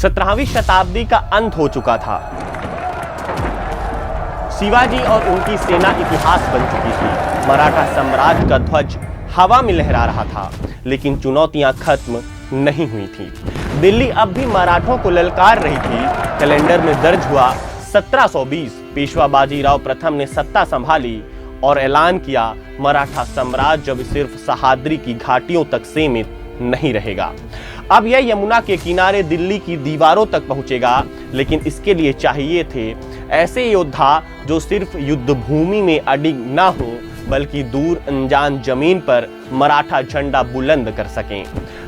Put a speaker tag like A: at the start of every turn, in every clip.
A: 17वीं शताब्दी का अंत हो चुका था। शिवाजी और उनकी सेना इतिहास बन चुकी थी। मराठा साम्राज्य का ध्वज हवा में लहरा रहा था, लेकिन चुनौतियां खत्म नहीं हुई थी। दिल्ली अब भी मराठों को ललकार रही थी। कैलेंडर में दर्ज हुआ 1720। पेशवा बाजीराव प्रथम ने सत्ता संभाली और ऐलान किया, मराठा साम्राज्य अब सिर्फ सह्याद्री की घाटियों तक सीमित नहीं रहेगा। अब यह यमुना के किनारे दिल्ली की दीवारों तक पहुंचेगा। लेकिन इसके लिए चाहिए थे ऐसे योद्धा जो सिर्फ युद्ध भूमि में अडिग ना हो, बल्कि दूर अनजान जमीन पर मराठा झंडा बुलंद कर सकें।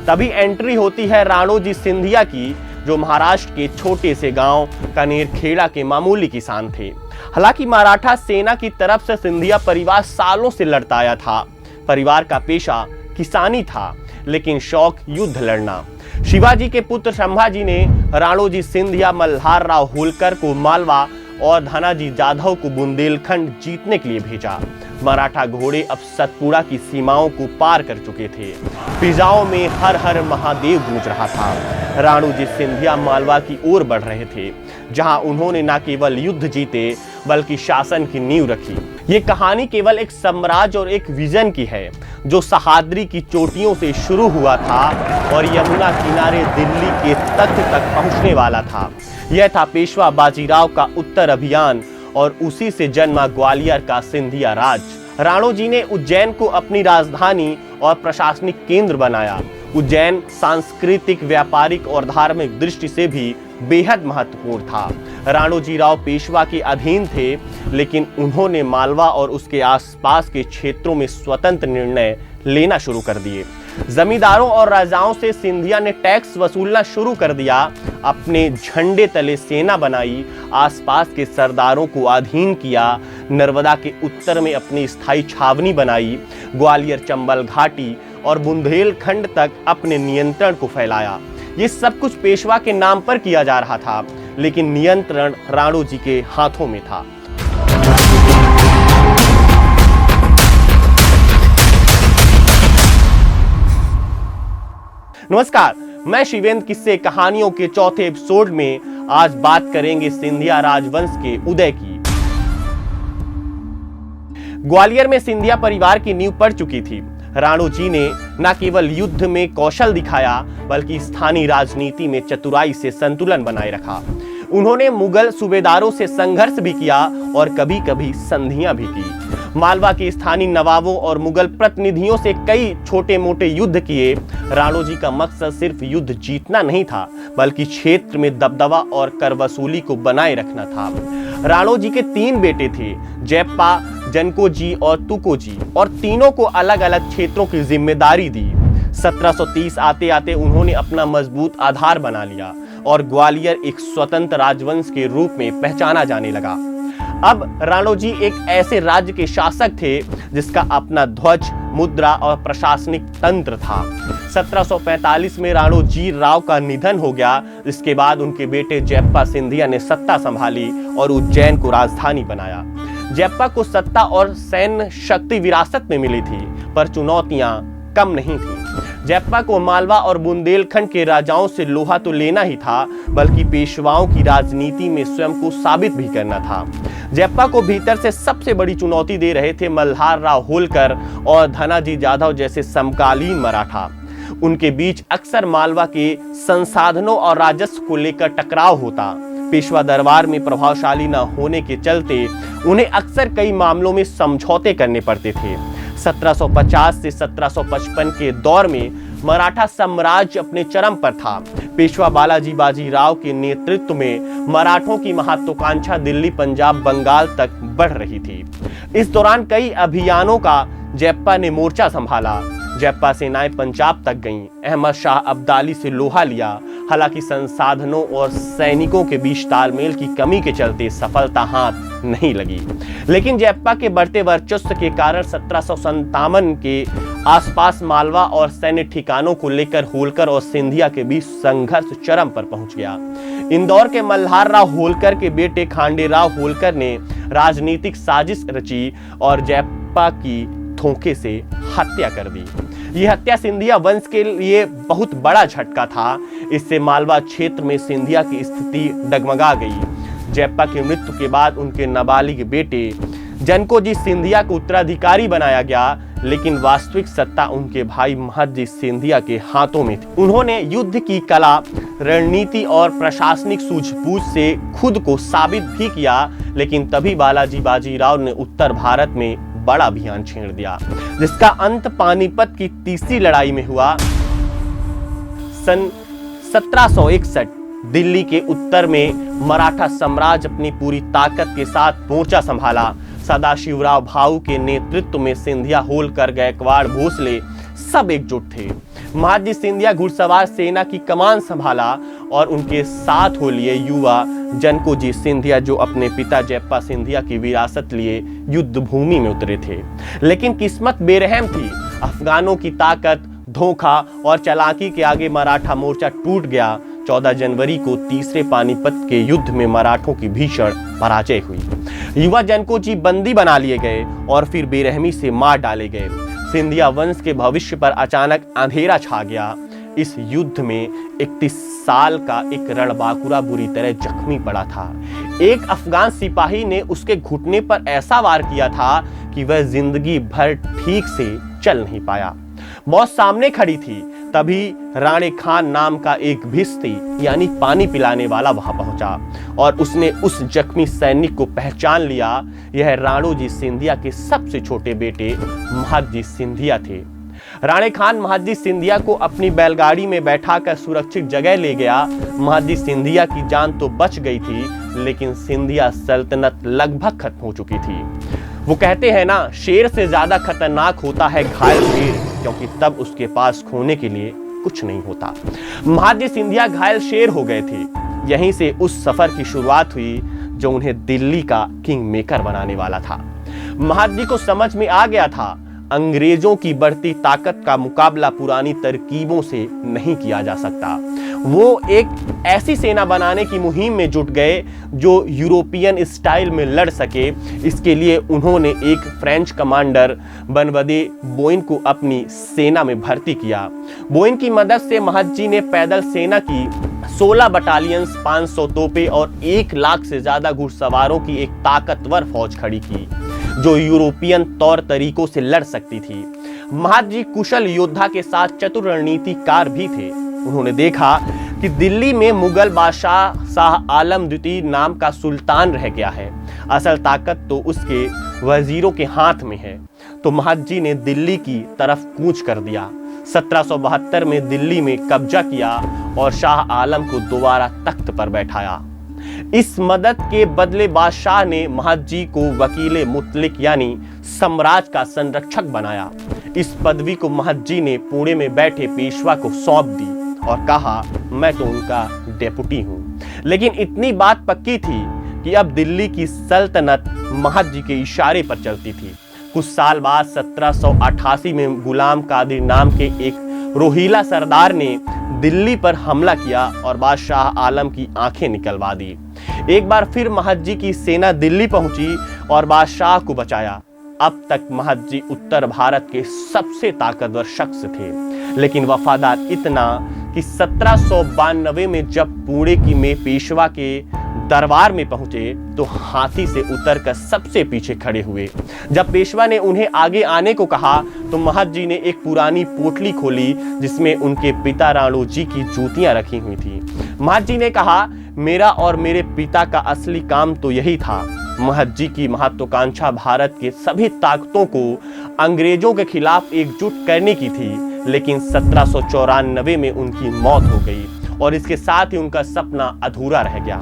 A: तभी एंट्री होती है राणोजी सिंधिया की, जो महाराष्ट्र के छोटे से गांव कनेरखेड़ा के मामूली किसान थे। हालांकि मराठा सेना की तरफ से सिंधिया परिवार सालों से लड़ता आया था। परिवार का पेशा किसानी था, लेकिन शौक युद्ध लड़ना। शिवाजी के पुत्र संभाजी ने राणोजी सिंधिया मल्हार राव होलकर को मालवा और धनाजी जाधव को बुंदेलखंड जीतने के लिए भेजा। मराठा घोड़े अब सतपुड़ा की सीमाओं को पार कर चुके थे। फिजाओं में हर हर महादेव गूंज रहा था। राणोजी सिंधिया मालवा की ओर बढ़ रहे थे, जहां उन्होंने न केवल युद्ध जीते बल्कि शासन की नींव रखी। ये कहानी केवल एक साम्राज्य और एक विजन की है, जो सह्याद्री की चोटियों से शुरू हुआ था और यमुना किनारे दिल्ली के तट तक पहुंचने वाला था। यह था पेशवा बाजीराव का उत्तर अभियान और उसी से जन्मा ग्वालियर का सिंधिया राज। राणोजी ने उज्जैन को अपनी राजधानी और प्रशासनिक केंद्र बनाया। उज्जैन सांस्कृतिक, व्यापारिक और धार्मिक दृष्टि से भी बेहद महत्वपूर्ण था। राणोजी राव पेशवा के अधीन थे, लेकिन उन्होंने मालवा और उसके आसपास के क्षेत्रों में स्वतंत्र निर्णय लेना शुरू कर दिए। जमींदारों और राजाओं से सिंधिया ने टैक्स वसूलना शुरू कर दिया। अपने झंडे तले सेना बनाई, आसपास के सरदारों को अधीन किया। नर्मदा के उत्तर में अपनी स्थायी छावनी बनाई। ग्वालियर, चंबल घाटी और बुंदेलखंड तक अपने नियंत्रण को फैलाया। ये सब कुछ पेशवा के नाम पर किया जा रहा था, लेकिन नियंत्रण राणोजी के हाथों में था। नमस्कार, मैं शिवेंद्र। किस्से कहानियों के चौथे एपिसोड में आज बात करेंगे सिंधिया राजवंश के उदय की। ग्वालियर में सिंधिया परिवार की नींव पड़ चुकी थी। राणोजी ने न केवल युद्ध में कौशल दिखाया, बल्कि स्थानीय राजनीति में चतुराई से संतुलन बनाए रखा। उन्होंने मुगल सूबेदारों से संघर्ष भी किया और कभी कभी संधियां भी की। मालवा के स्थानीय नवाबों और मुगल प्रतिनिधियों से कई छोटे मोटे युद्ध किए। राणोजी का मकसद सिर्फ युद्ध जीतना नहीं था, बल्कि क्षेत्र में दबदबा और कर वसूली को बनाए रखना था। राणोजी के 3 बेटे थे, जयप्पा, जनकोजी और तुकोजी, और तीनों को अलग अलग क्षेत्रों की जिम्मेदारी दी। 1730 आते आते उन्होंने अपना मजबूत आधार बना लिया और ग्वालियर एक स्वतंत्र राजवंश के रूप में पहचाना जाने लगा। अब राणोजी एक ऐसे राज्य के शासक थे जिसका अपना ध्वज, मुद्रा और प्रशासनिक तंत्र था। 1745 में राणोजी राव का निधन हो गया। इसके बाद उनके बेटे जयप्पा सिंधिया ने सत्ता संभाली और उज्जैन को राजधानी बनाया। जयप्पा को सत्ता और सैन्य शक्ति विरासत में मिली थी, पर चुनौतियां कम नहीं थी। जयप्पा को मालवा और बुंदेलखंड के राजाओं से लोहा तो लेना ही था, बल्कि पेशवाओं की राजनीति में स्वयं को साबित भी करना था। जयप्पा को भीतर से सबसे बड़ी चुनौती दे रहे थे मल्हार राव होलकर और धनाजी जाधव जैसे समकालीन मराठा। उनके बीच अक्सर मालवा के संसाधनों और राजस्व को लेकर टकराव होता। पेशवा दरबार में प्रभावशाली न होने के चलते उन्हें अक्सर कई मामलों में समझौते करने पड़ते थे। 1750 से 1755 के दौर में मराठा साम्राज्य अपने चरम पर था। पेशवा बालाजी बाजीराव के नेतृत्व में मराठों की महत्वाकांक्षा दिल्ली, पंजाब, बंगाल तक बढ़ रही थी। इस दौरान कई अभियानों का जयप्पा ने मोर्चा संभाला। जयप्पा सेनाएं पंजाब तक गईं। अहमद शाह अब्दाली से लोहा लिया। हालांकि संसाधनों और सैनिकों के बीच तालमेल की कमी के चलते सफलता हाथ नहीं लगी। लेकिन जयप्पा के बढ़ते वर्चस्व के कारण 1757 के आसपास मालवा और सैन्य ठिकानों को लेकर होलकर और सिंधिया के बीच संघर्ष चरम पर पहुंच गया। इंदौर के मल्हार राव होलकर के बेटे खांडे राव होलकर ने राजनीतिक साजिश रची और जयप्पा की धोखे से हत्या कर दी। यह हत्या सिंधिया वंश के लिए बहुत बड़ा झटका था। इससे मालवा क्षेत्र में सिंधिया की स्थिति डगमगा गई। जयप्पा की मृत्यु के बाद उनके नाबालिग बेटे जनकोजी सिंधिया को उत्तराधिकारी बनाया गया, लेकिन वास्तविक सत्ता उनके भाई महदजी सिंधिया के हाथों में थी। उन्होंने युद्ध की कला, रणनीति और प्रशासनिक सूझबूझ से खुद को साबित भी किया, लेकिन तभी बालाजी बाजीराव ने उत्तर भारत में बड़ा अभियान छेड़ दिया, जिसका अंत पानीपत की तीसरी लड़ाई में हुआ। सन 1761 दिल्ली के उत्तर में मराठा साम्राज्य अपनी पूरी ताकत के साथ मोर्चा संभाला। सदाशिवराव भाऊ के नेतृत्व में सिंधिया, होलकर, गायकवाड़, भोसले सब एकजुट थे। महदजी सिंधिया घुड़सवार सेना की कमान संभाला और उनके साथ हो लिए युवा जनकोजी सिंधिया, जो अपने पिता जयप्पा सिंधिया की विरासत लिए युद्ध भूमि में उतरे थे। लेकिन किस्मत बेरहम थी। अफगानों की ताकत, धोखा और चालाकी के आगे मराठा मोर्चा टूट गया। 14 जनवरी को तीसरे पानीपत के युद्ध में मराठों की भीषण पराजय हुई। युवा जनकोजी बंदी बना लिए गए और फिर बेरहमी से मार डाले गए। सिंधिया वंश के भविष्य पर अचानक अंधेरा छा गया। इस युद्ध में 31 साल का एक रणबांकुरा बुरी तरह जख्मी पड़ा था। एक अफगान सिपाही ने उसके घुटने पर ऐसा वार किया था कि वह जिंदगी भर ठीक से चल नहीं पाया। मौत सामने खड़ी थी। तभी राणे खान नाम का एक भिस्ती यानी पानी पिलाने वाला वहां पहुंचा और उसने उस जख्मी सैनिक को पहचान लिया। यह राणोजी सिंधिया के सबसे छोटे बेटे महदजी सिंधिया थे। राणे खान महदजी सिंधिया को अपनी बैलगाड़ी में बैठाकर सुरक्षित जगह ले गया। महदजी सिंधिया की जान तो बच गई थी, लेकिन सिंधिया सल्तनत लगभग खत्म हो चुकी थी। वो कहते हैं ना, शेर से ज्यादा खतरनाक होता है घायल शेर, क्योंकि तब उसके पास खोने के लिए कुछ नहीं होता। महदजी सिंधिया घायल शेर हो गए थे। यहीं से उस सफर की शुरुआत हुई जो उन्हें दिल्ली का किंग मेकर बनाने वाला था। महदजी को समझ में आ गया था, अंग्रेजों की बढ़ती ताकत का मुकाबला पुरानी तरकीबों से नहीं किया जा सकता। वो एक ऐसी सेना बनाने की मुहिम में जुट गए जो यूरोपियन स्टाइल में लड़ सके। इसके लिए उन्होंने एक फ्रेंच कमांडर बनवदे बोइन को अपनी सेना में भर्ती किया। बोइन की मदद से महदजी ने पैदल सेना की 16 बटालियंस, 500 तोपें और 1 लाख से ज्यादा घुड़सवारों की एक ताकतवर फौज खड़ी की, जो यूरोपियन तौर तरीकों से लड़ सकती थी। महदजी कुशल योद्धा के साथ चतुर रणनीतिकार भी थे। उन्होंने देखा कि दिल्ली में मुगल बादशाह शाह आलम द्वितीय नाम का सुल्तान रह गया है। असल ताकत तो उसके वजीरों के हाथ में है। तो महदजी ने दिल्ली की तरफ कूच कर दिया। 1772 में दिल्ली में कब्जा किया और शाह आलम को दोबारा तख्त पर बैठाया। इस मदद के बदले बादशाह ने महदजी को वकीले मुतलिक यानी सम्राट का संरक्षक बनाया। इस पदवी को महदजी ने पुणे में बैठे पेशवा को सौंप दी और कहा, मैं तो उनका डेपुटी हूं। लेकिन इतनी बात पक्की थी कि अब दिल्ली की सल्तनत महदजी के इशारे पर चलती थी। कुछ साल बाद 1788 में गुलाम कादिर नाम के एक रोहिला सरदार ने दिल्ली पर हमला किया और बादशाह आलम की आंखें निकलवा दी। एक बार फिर महदजी की सेना दिल्ली पहुंची और बादशाह को बचाया। अब तक महदजी उत्तर भारत के सबसे ताकतवर शख्स थे, लेकिन वफादार इतना कि 1792 में जब पुणे की में पेशवा के दरबार में पहुंचे तो हाथी से उतरकर सबसे पीछे खड़े हुए। जब पेशवा ने उन्हें आगे आने को कहा तो महदजी ने एक पुरानी पोटली खोली जिसमें उनके पिता राणोजी की जूतियां रखी हुई थी। महदजी ने कहा, मेरा और मेरे पिता का असली काम तो यही था। महदजी की महत्वाकांक्षा भारत के सभी ताकतों को अंग्रेजों के खिलाफ एकजुट करने की थी, लेकिन 1794 में उनकी मौत हो गई और इसके साथ ही उनका सपना अधूरा रह गया।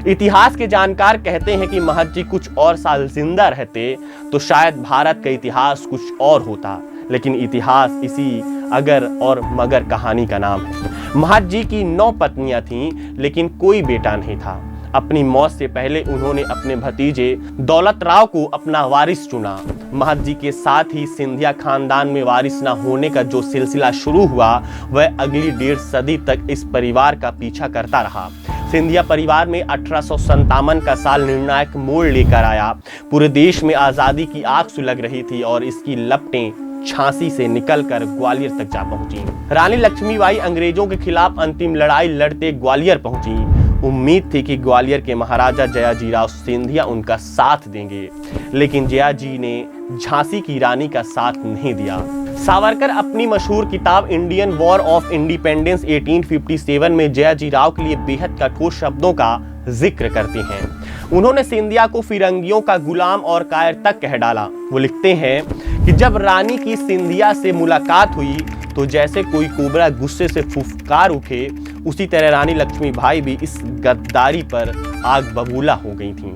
A: इतिहास के जानकार कहते हैं कि महदजी कुछ और साल जिंदा रहते तो शायद भारत का इतिहास कुछ और होता, लेकिन इतिहास इसी अगर और मगर कहानी का नाम है। महदजी की 9 पत्नियां थीं, लेकिन कोई बेटा नहीं था। अपनी मौत से पहले उन्होंने अपने भतीजे दौलत राव को अपना वारिस चुना। महदजी के साथ ही सिंधिया खानदान में वारिस न होने का जो सिलसिला शुरू हुआ वह अगली 1.5 सदी तक इस परिवार का पीछा करता रहा। सिंधिया परिवार में 1857 का साल निर्णायक मोड़ लेकर आया। पूरे देश में आज़ादी की आग सुलग रही थी और इसकी लपटें झांसी से निकलकर ग्वालियर तक जा पहुंची। रानी लक्ष्मीबाई अंग्रेजों के खिलाफ अंतिम लड़ाई लड़ते ग्वालियर पहुंची। उम्मीद थी कि ग्वालियर के महाराजा जयाजीराव सिंधिया उनका साथ देंगे, लेकिन जयाजी ने झांसी की रानी का साथ नहीं दिया। सावरकर अपनी मशहूर किताब इंडियन वॉर ऑफ इंडिपेंडेंस 1857 में जयाजीराव के लिए बेहद कठोर शब्दों का जिक्र करते हैं। उन्होंने सिंधिया को फिरंगियों का गुलाम और कायर तक कह डाला। वो लिखते हैं कि जब रानी की सिंधिया से मुलाकात हुई तो जैसे कोई कोबरा गुस्से से फुफकार उठे, उसी तरह रानी लक्ष्मीबाई भी इस गद्दारी पर आग बबूला हो गई थीं।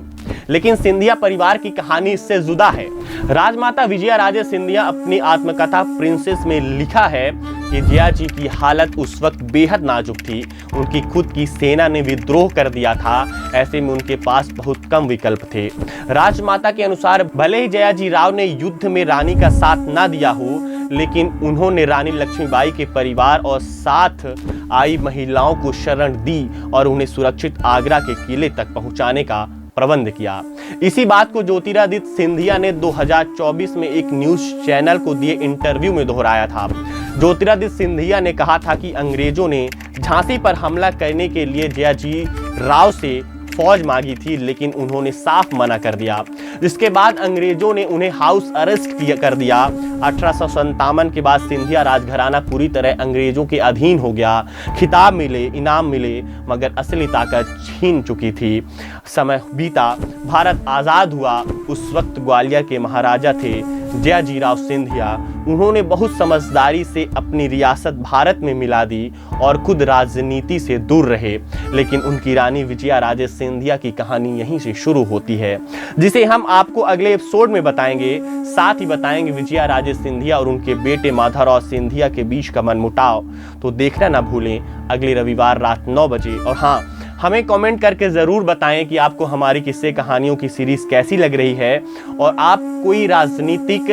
A: लेकिन सिंधिया परिवार की कहानी इससे जुदा है। राजमाता विजया राजे सिंधिया अपनी आत्मकथा प्रिंसेस में लिखा है कि जयाजी की हालत उस वक्त बेहद नाजुक थी। उनकी खुद की सेना ने विद्रोह कर दिया था, ऐसे में उनके पास बहुत कम विकल्प थे। राजमाता के अनुसार भले ही जयाजी राव ने युद्ध में रानी का साथ ना दिया हो, लेकिन उन्होंने रानी लक्ष्मीबाई के परिवार और साथ आई महिलाओं को शरण दी और उन्हें सुरक्षित आगरा के किले तक पहुंचाने का प्रबंध किया। इसी बात को ज्योतिरादित्य सिंधिया ने 2024 में एक न्यूज चैनल को दिए इंटरव्यू में दोहराया था। ज्योतिरादित्य सिंधिया ने कहा था कि अंग्रेजों ने झांसी पर हमला करने के लिए जयाजी राव से फौज मांगी थी, लेकिन उन्होंने साफ मना कर दिया, जिसके बाद अंग्रेजों ने उन्हें हाउस अरेस्ट कर दिया। 1857 के बाद सिंधिया राजघराना पूरी तरह अंग्रेजों के अधीन हो गया। खिताब मिले, इनाम मिले, मगर असली ताकत छीन चुकी थी। समय बीता, भारत आज़ाद हुआ। उस वक्त ग्वालियर के महाराजा थे जयाजीराव सिंधिया। उन्होंने बहुत समझदारी से अपनी रियासत भारत में मिला दी और खुद राजनीति से दूर रहे। लेकिन उनकी रानी विजया राजे सिंधिया की कहानी यहीं से शुरू होती है, जिसे हम आपको अगले एपिसोड में बताएंगे। साथ ही बताएंगे विजया राजे सिंधिया और उनके बेटे माधवराव सिंधिया के बीच का मनमुटाव। तो देखना ना भूलें अगले रविवार रात 9 बजे। और हाँ, हमें कमेंट करके ज़रूर बताएं कि आपको हमारी किस्से कहानियों की सीरीज़ कैसी लग रही है और आप कोई राजनीतिक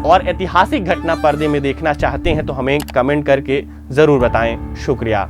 A: और ऐतिहासिक घटना पर्दे में देखना चाहते हैं तो हमें कमेंट करके ज़रूर बताएं। शुक्रिया।